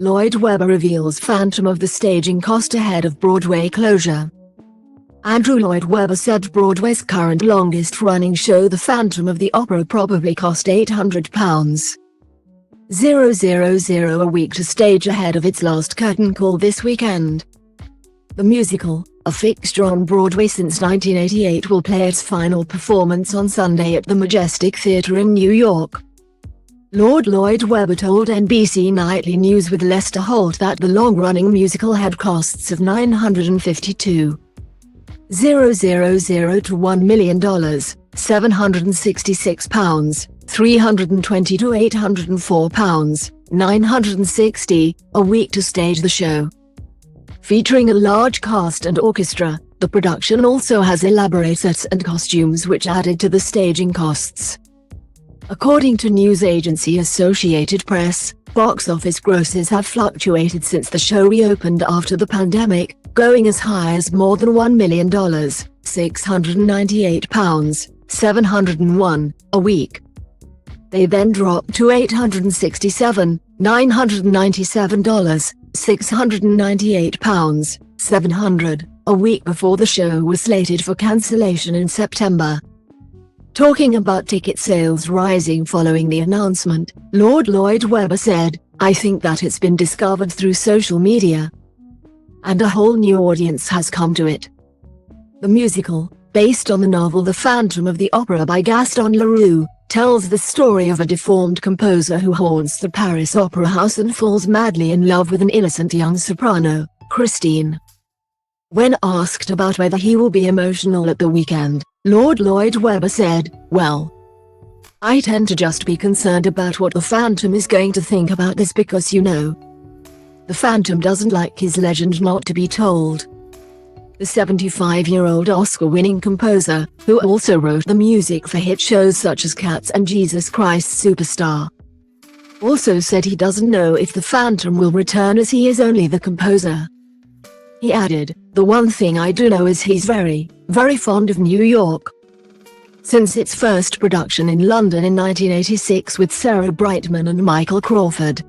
Lloyd Webber reveals Phantom of the staging cost ahead of Broadway closure. Andrew Lloyd Webber said Broadway's current longest-running show The Phantom of the Opera probably cost £800,000 a week to stage ahead of its last curtain call this weekend. The musical, a fixture on Broadway since 1988, will play its final performance on Sunday at the Majestic Theatre in New York. Lloyd Webber told NBC Nightly News with Lester Holt that the long-running musical had costs of $952,000 to $1 million, £766, £320 to £804, $960 a week to stage the show. Featuring a large cast and orchestra, the production also has elaborate sets and costumes which added to the staging costs. According to news agency Associated Press, box office grosses have fluctuated since the show reopened after the pandemic, going as high as more than $1 million, £698, $701 a week. They then dropped to $867, $997, £698, $700 a week before the show was slated for cancellation in September. Talking about ticket sales rising following the announcement, Lloyd Webber said, "I think that it's been discovered through social media. And a whole new audience has come to it." The musical, based on the novel The Phantom of the Opera by Gaston Leroux, tells the story of a deformed composer who haunts the Paris Opera House and falls madly in love with an innocent young soprano, Christine. When asked about whether he will be emotional at the weekend, Lloyd Webber said, "Well, I tend to just be concerned about what the Phantom is going to think about this because the Phantom doesn't like his legend not to be told." The 75-year-old Oscar-winning composer, who also wrote the music for hit shows such as Cats and Jesus Christ Superstar, also said he doesn't know if the Phantom will return as he is only the composer. He added, "The one thing I do know is he's very, very fond of New York." Since its first production in London in 1986 with Sarah Brightman and Michael Crawford,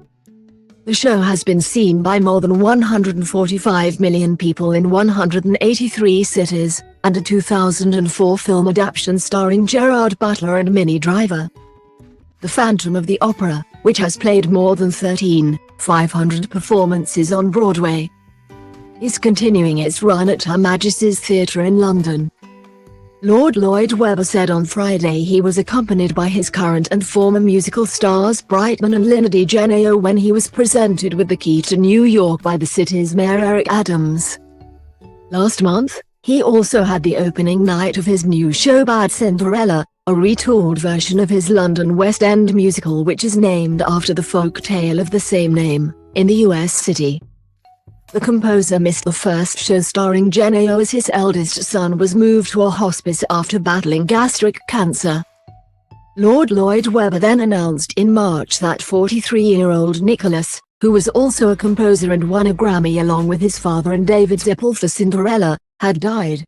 the show has been seen by more than 145 million people in 183 cities, and a 2004 film adaptation starring Gerard Butler and Minnie Driver. The Phantom of the Opera, which has played more than 13,500 performances on Broadway, is continuing its run at Her Majesty's Theatre in London. Lloyd Webber said on Friday he was accompanied by his current and former musical stars Brightman and Lina DiGenio when he was presented with the key to New York by the city's mayor Eric Adams. Last month, he also had the opening night of his new show Bad Cinderella, a retooled version of his London West End musical which is named after the folk tale of the same name, in the US city. The composer missed the first show starring Genio as his eldest son was moved to a hospice after battling gastric cancer. Lloyd Webber then announced in March that 43-year-old Nicholas, who was also a composer and won a Grammy along with his father and David Zippel for Cinderella, had died.